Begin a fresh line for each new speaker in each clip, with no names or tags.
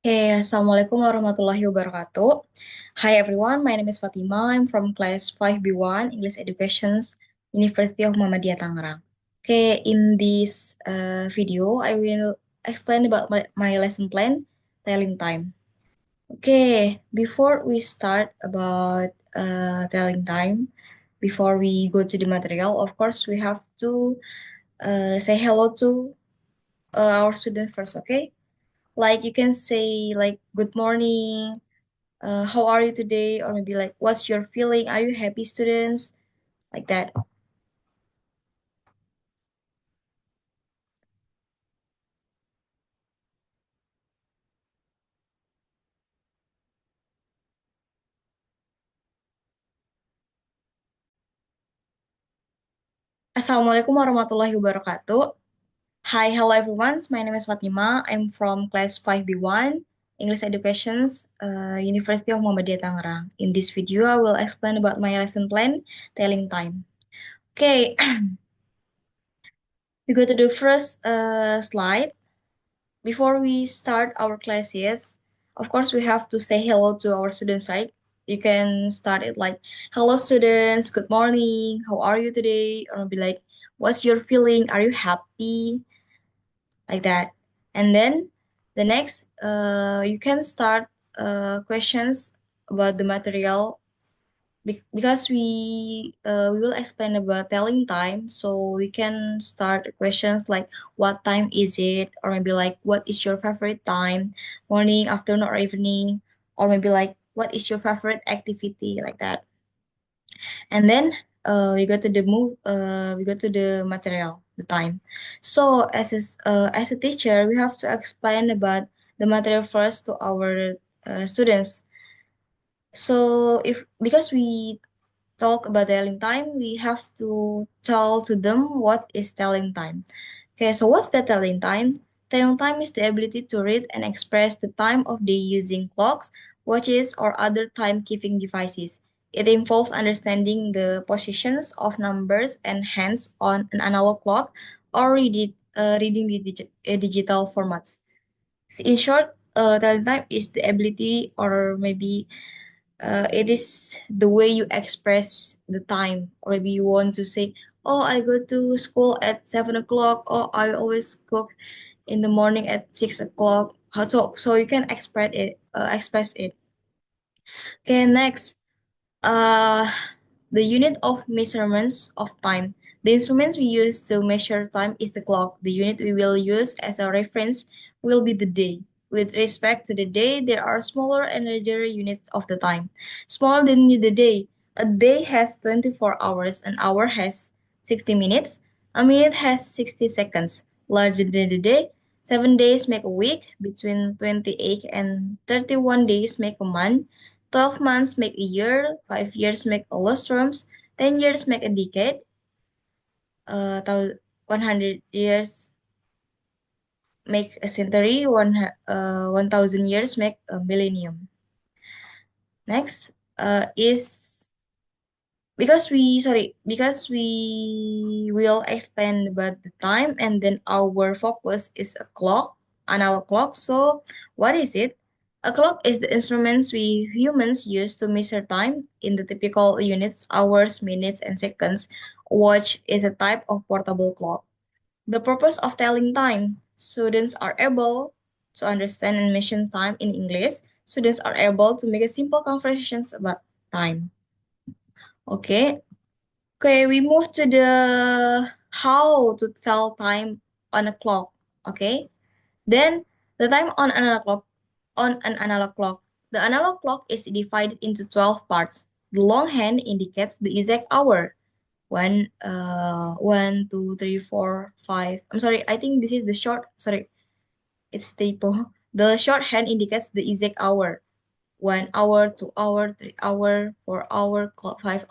Hey, Assalamualaikum warahmatullahi wabarakatuh. Hi everyone, my name is Fatima. I'm from class 5B1 English Educations, University of Muhammadiyah Tangerang. Okay, in this video, I will explain about my lesson plan, telling time. Okay, before we start about telling time, before we go to the material, of course, we have to say hello to our student first, okay? Like you can say like good morning, how are you today, or maybe like what's your feeling, are you happy students, like that. Assalamualaikum warahmatullahi wabarakatuh. Hi, hello everyone, my name is Fatima. I'm from class 5B1 English Educations, University of Muhammadiyah Tangerang. In this video I will explain about my lesson plan, telling time. Okay. We go to the first slide. Before we start our classes, of course, we have to say hello to our students, right? You can start it like, hello, students, good morning, how are you today? Or be like, what's your feeling? Are you happy? Like that. And then the next, you can start questions about the material because we will explain about telling time, so we can start questions like what time is it, or maybe like what is your favorite time, morning, afternoon, or evening, or maybe like what is your favorite activity, like that. And then we go to the material, the time. So as a teacher, we have to explain about the material first to our students. So if because we talk about telling time, we have to tell to them what is telling time. Okay, so what's the telling time? Telling time is the ability to read and express the time of day using clocks, watches, or other time-keeping devices. It involves understanding the positions of numbers and hands on an analog clock or reading the digital formats. In short, telling time is the ability, or maybe it is the way you express the time, or maybe you want to say, oh, I go to school at 7 o'clock, or I always cook in the morning at 6 o'clock. How to, so you can express it. Okay, next, uh the unit of measurements of time. The instruments we use to measure time is the clock. The unit we will use as a reference will be the day. With respect to the day, there are smaller and larger units of the time. Smaller than the day. A day has 24 hours, an hour has 60 minutes, a minute has 60 seconds. Larger than the day, 7 days make a week, between 28 and 31 days make a month, 12 months make a year, 5 years make a lustrums, 10 years make a decade, 100 years make a century, 1,000 years make a millennium. Next is because we will explain about the time, and then our focus is a clock, analog clock. So what is it? A clock is the instruments we humans use to measure time in the typical units, hours, minutes, and seconds. A watch is a type of portable clock. The purpose of telling time: students are able to understand and mention time in English. Students are able to make a simple conversations about time. Okay. Okay, we move to the how to tell time on a clock. Okay, then the time on an analog clock. The analog clock is divided into 12 parts. The long hand indicates the exact hour. One, two, three, four, five. I'm sorry, I think this is the short. Sorry, it's typo. The short hand indicates the exact hour. 1 hour, 2 hour, 3 hour, 4 hour, clock, 5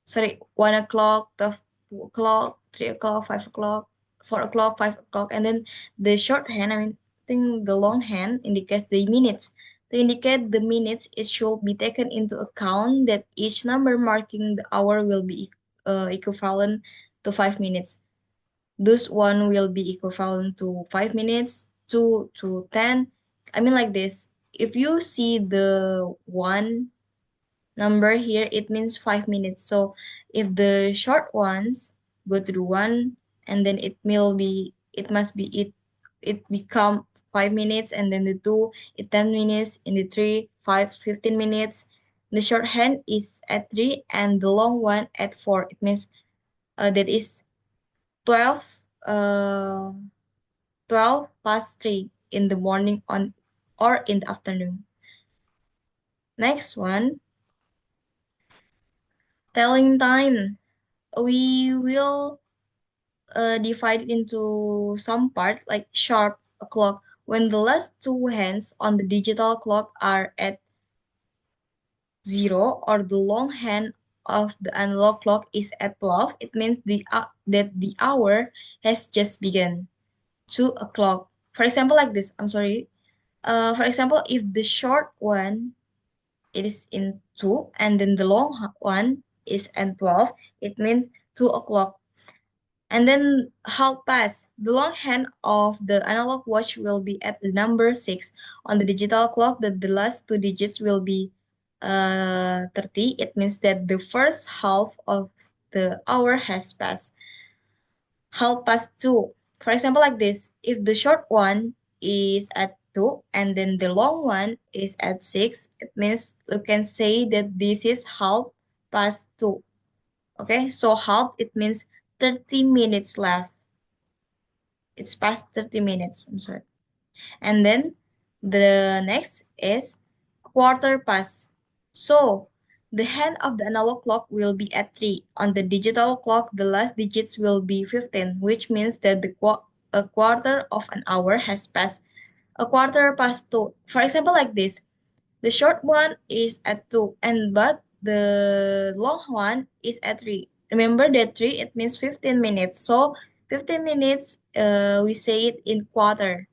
sorry, 1 o'clock, 2 o'clock, 3 o'clock, 5 o'clock, 4 o'clock, 5 o'clock, and then the shorthand, I think the longhand indicates the minutes. To indicate the minutes, it should be taken into account that each number marking the hour will be equivalent to 5 minutes. Thus, one will be equivalent to 5 minutes, 2 to 10. I mean like this. If you see the one number here, it means 5 minutes. So if the short ones go to the one, and then it must be it become 5 minutes, and then the two it 10 minutes, and the three 15 minutes. The shorthand is at three and the long one at four. It means that is 12 uh 12 past 3 in the morning on or in the afternoon. Next one, telling time. We will divide it into some part like sharp o'clock. When the last two hands on the digital clock are at zero, or the long hand of the analog clock is at 12, it means that the hour has just begun. 2 o'clock. For example, like this. I'm sorry. For example, if the short one it is in 2 and then the long one is at 12, it means 2 o'clock. And then half past. The long hand of the analog watch will be at the number 6. On the digital clock, the last two digits will be 30. It means that the first half of the hour has passed. Half past 2. For example, like this. If the short one is at 2 and then the long one is at 6, it means you can say that this is half past 2. Okay, so half, it means 30 minutes left. It's past 30 minutes. I'm sorry. And then the next is quarter past. So the hand of the analog clock will be at 3. On the digital clock, the last digits will be 15, which means that a quarter of an hour has passed. A quarter past 2. For example, like this. The short one is at 2, and but the long one is at 3. Remember that 3, it means 15 minutes. So 15 minutes, we say it in quarter.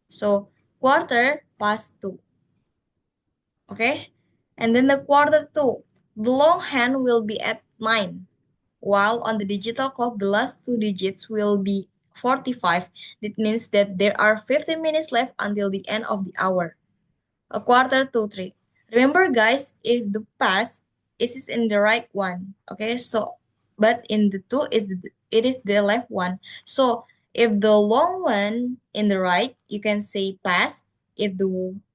So quarter past 2. Okay? And then the quarter 2. The long hand will be at 9. While on the digital clock, the last two digits will be 45. That means that there are 15 minutes left until the end of the hour. A quarter to 3. Remember, guys, if the past is in the right one, okay? So, but in the two it is the left one. So, if the long one in the right, you can say past. If the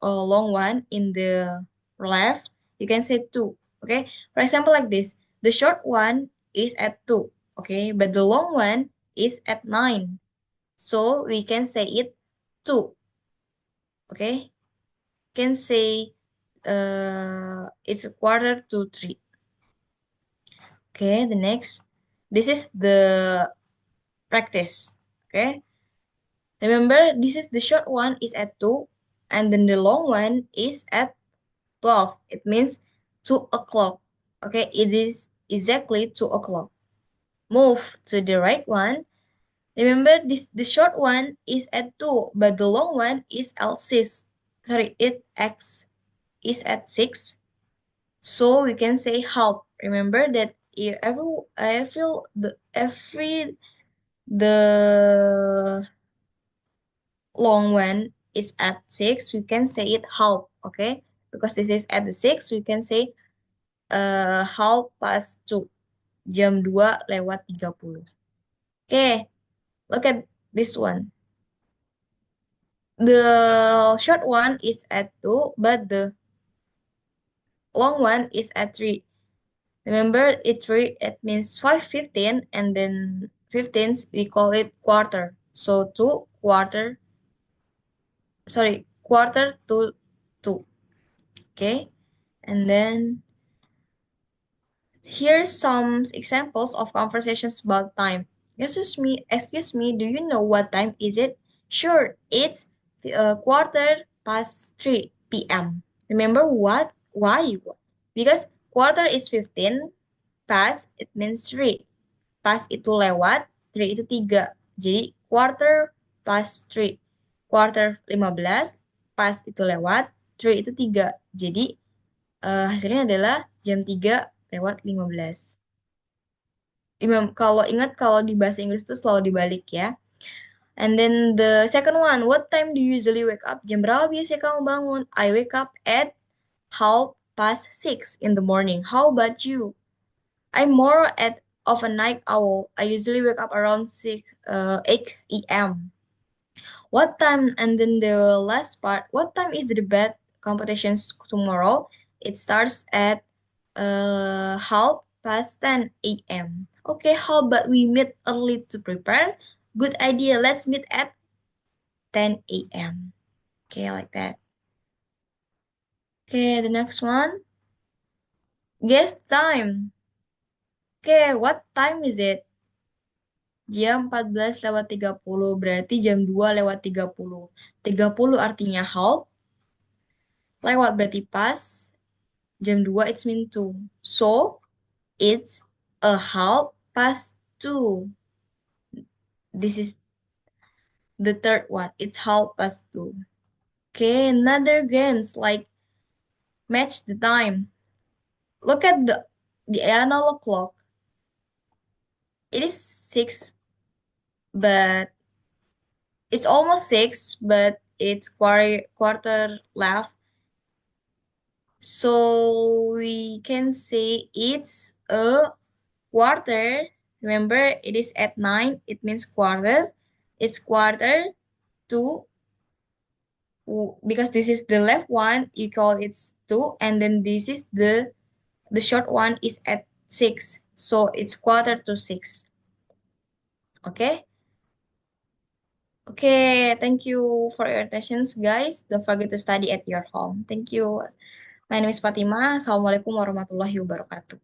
long one in the left, you can say two. Okay. For example, like this, the short one is at 2. Okay, but the long one is at 9. So we can say it 2. Okay, can say it's a quarter to 3. Okay, the next. This is the practice. Okay, remember this is the short one is at 2 and then the long one is at 12. It means 2 o'clock. Okay, it is exactly 2 o'clock. Move to the right one. Remember the short one is at 2 but the long one is at 6. Sorry, it x is at 6. So we can say half. Remember that every the long one is at 6, we can say it half, okay? Because this is at the 6, we can say half past 2. Jam 2 lewat 30. Okay, look at this one. The short one is at 2, but the long one is at 3. Remember, it means 5:15, and then 15th we call it quarter. So quarter to 2. Okay, and then here's some examples of conversations about time. Excuse me, do you know what time is it? Sure, it's quarter past 3 p.m. Remember what? Why? Because quarter is 15, past it means 3. Pas itu lewat, 3 itu 3. Jadi quarter past 3. Quarter 15, pas itu lewat, 3 itu 3. Jadi hasilnya adalah jam 3 lewat 15. Kalau ingat, kalau di bahasa Inggris itu selalu dibalik ya. And then the second one, what time do you usually wake up? Jam berapa biasanya kamu bangun? I wake up at 6:30 in the morning. How about you? I'm more of a night owl. I usually wake up around 8 a.m. What time? And then the last part, what time is the debate competitions tomorrow? It starts at 10:30 a.m. Okay, how about we meet early to prepare? Good idea. Let's meet at 10 a.m. Okay, like that. Okay, the next one. Guess time. Okay, what time is it? Jam 14:30, berarti jam 2:30. 30 artinya half, lewat berarti pas, jam 2 it's mean two. So, it's a half past two. This is the third one. It's half past two. Okay, another games like match the time. Look at the analog clock. It is six, but it's almost six, but it's quarter left. So we can say it's a quarter. Remember, it is at 9. It means quarter. It's quarter to, because this is the left one, you call it's 2. And then this is the short one is at 6. So it's quarter to 6. Okay? Okay, thank you for your attentions, guys. Don't forget to study at your home. Thank you. My name is Fatima. Assalamualaikum warahmatullahi wabarakatuh.